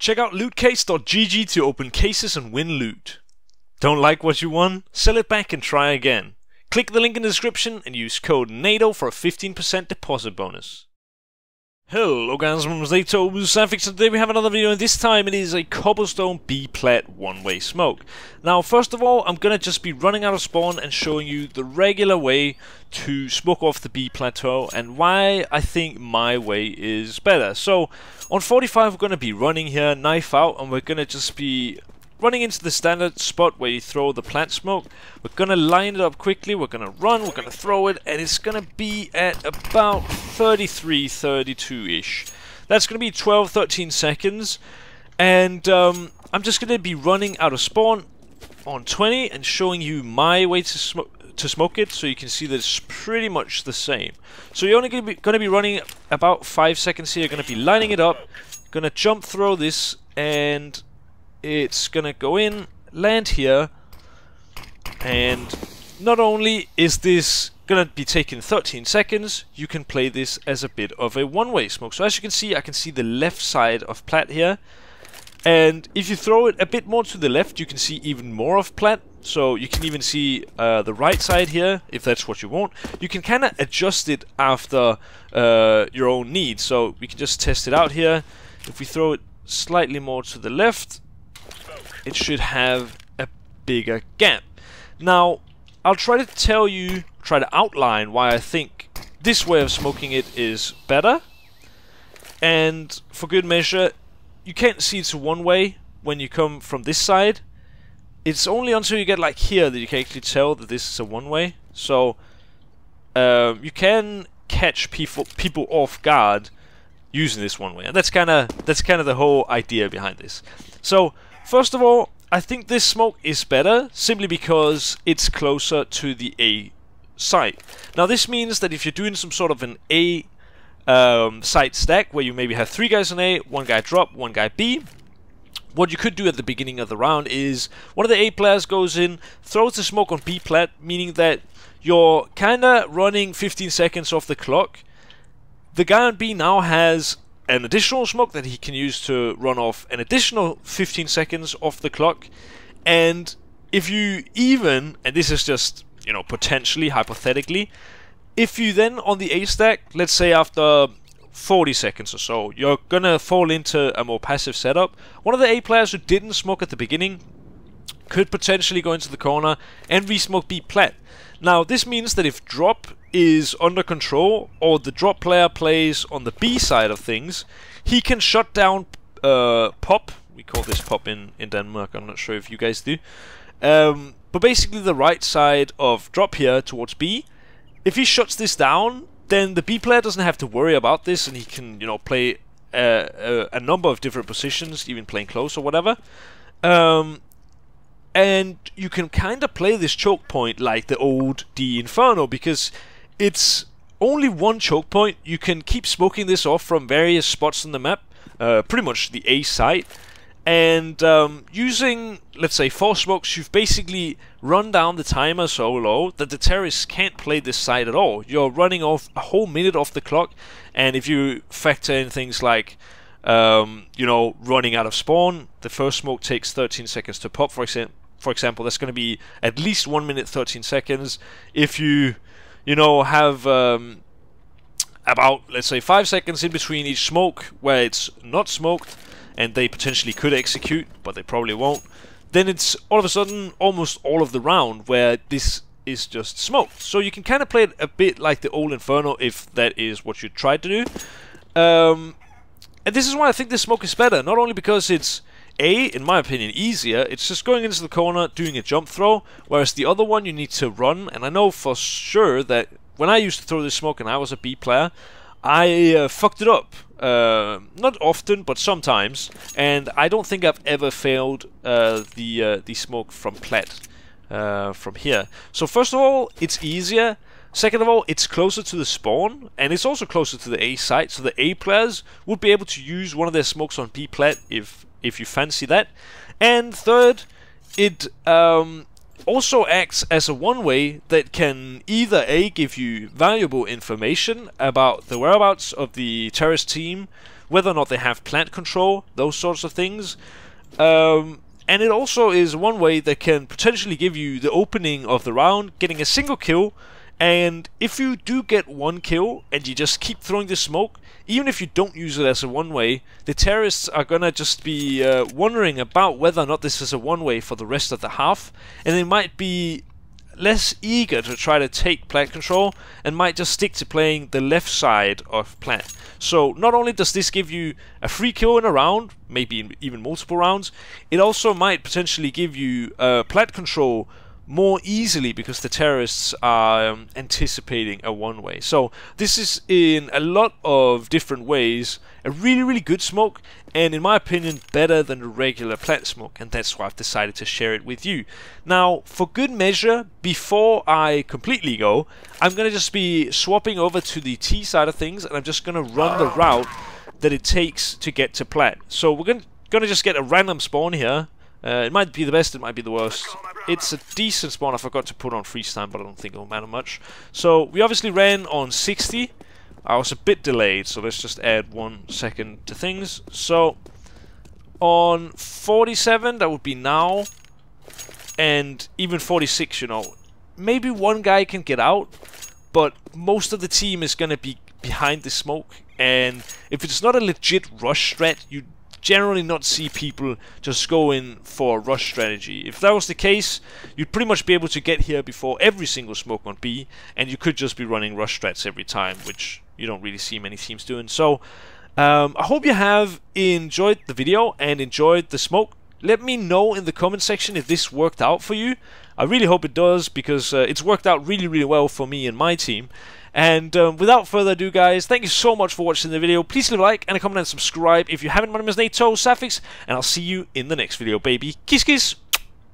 Check out lootcase.gg to open cases and win loot. Don't like what you won? Sell it back and try again. Click the link in the description and use code NATO for a 15% deposit bonus. Hello guys, my name is NaToSaphiX and today we have another video, and this time it is a cobblestone B-Plat one-way smoke. Now first of all, I'm gonna just be running out of spawn and showing you the regular way to smoke off the B-Plateau and why I think my way is better. So on 45 we're gonna be running here, knife out, and we're gonna just be running into the standard spot where you throw the plant smoke. We're gonna line it up quickly, we're gonna run, we're gonna throw it, and it's gonna be at about 33, 32-ish. That's gonna be 12, 13 seconds, and I'm just gonna be running out of spawn on 20 and showing you my way to smoke it, so you can see that it's pretty much the same. So you're only gonna be running about 5 seconds here. You're gonna be lining it up, gonna jump throw this, and it's gonna go in, land here, and not only is this gonna be taking 13 seconds, you can play this as a bit of a one-way smoke. So as you can see, I can see the left side of plat here, and if you throw it a bit more to the left, you can see even more of plat. So you can even see the right side here, if that's what you want. You can kind of adjust it after your own needs. So we can just test it out here. If we throw it slightly more to the left, it should have a bigger gap. Now, I'll try to outline why I think this way of smoking it is better. And for good measure, you can't see it's a one-way when you come from this side. It's only until you get like here that you can actually tell that this is a one-way. So, you can catch people off guard using this one-way, and that's kind of the whole idea behind this. So first of all, I think this smoke is better simply because it's closer to the A site. Now this means that if you're doing some sort of an A site stack where you maybe have 3 guys on A, 1 guy drop, 1 guy B, what you could do at the beginning of the round is one of the A players goes in, throws the smoke on B-Plat, meaning that you're kinda running 15 seconds off the clock. The guy on B now has an additional smoke that he can use to run off an additional 15 seconds off the clock. And if you even, and this is just, you know, potentially, hypothetically, if you then on the A stack, let's say after 40 seconds or so, you're gonna fall into a more passive setup, one of the A players who didn't smoke at the beginning could potentially go into the corner and re-smoke B-Plat. Now this means that if drop is under control, or the drop player plays on the B side of things, he can shut down pop. We call this pop in Denmark, I'm not sure if you guys do. But basically the right side of drop here towards B, if he shuts this down, then the B player doesn't have to worry about this, and he can, you know, play a number of different positions, even playing close or whatever. And you can kind of play this choke point like the old D Inferno, because it's only one choke point. You can keep smoking this off from various spots on the map, pretty much the A site. And using, let's say, 4 smokes, you've basically run down the timer so low that the terrorists can't play this side at all. You're running off a whole minute off the clock, and if you factor in things like you know, running out of spawn, the first smoke takes 13 seconds to pop, for example, that's going to be at least 1 minute 13 seconds. If you know, have about, let's say, 5 seconds in between each smoke where it's not smoked, and they potentially could execute, but they probably won't, then it's all of a sudden almost all of the round where this is just smoked. So you can kind of play it a bit like the old Inferno if that is what you tried to do. And this is why I think this smoke is better, not only because it's in my opinion, easier. It's just going into the corner, doing a jump throw, whereas the other one you need to run. And I know for sure that when I used to throw this smoke and I was a B player, I fucked it up. Not often, but sometimes. And I don't think I've ever failed the smoke from plat from here. So first of all, it's easier. Second of all, it's closer to the spawn, and it's also closer to the A site, so the A players would be able to use one of their smokes on B-Plat if you fancy that. And third, it also acts as a one-way that can either A, give you valuable information about the whereabouts of the terrorist team whether or not they have plant control, those sorts of things. And it also is one way that can potentially give you the opening of the round, getting a single kill. And if you do get one kill and you just keep throwing the smoke, even if you don't use it as a one-way, the terrorists are gonna just be wondering about whether or not this is a one-way for the rest of the half, and they might be less eager to try to take plat control and might just stick to playing the left side of plat. So not only does this give you a free kill in a round, maybe even multiple rounds, it also might potentially give you plat control more easily because the terrorists are anticipating a one-way. So this is, in a lot of different ways, a really good smoke, and in my opinion better than the regular plat smoke, and that's why I've decided to share it with you. Now, for good measure, before I completely go, I'm gonna just be swapping over to the T side of things, and I'm just gonna run the route that it takes to get to plat. So we're gonna just get a random spawn here. It might be the best, it might be the worst. It's a decent spawn. I forgot to put on freeze time, but I don't think it'll matter much. So we obviously ran on 60. I was a bit delayed, so let's just add 1 second to things. So on 47, that would be now, and even 46, you know, maybe one guy can get out, but most of the team is gonna be behind the smoke. And if it's not a legit rush strat, you generally not see people just go in for a rush strategy. If that was the case, you'd pretty much be able to get here before every single smoke on B, and you could just be running rush strats every time, which you don't really see many teams doing. So I hope you have enjoyed the video and enjoyed the smoke. Let me know in the comment section if this worked out for you. I really hope it does, because it's worked out really well for me and my team. And without further ado, guys, thank you so much for watching the video. Please leave a like and a comment and subscribe if you haven't. My name is NaToSaphiX, and I'll see you in the next video, baby. Kiss kiss!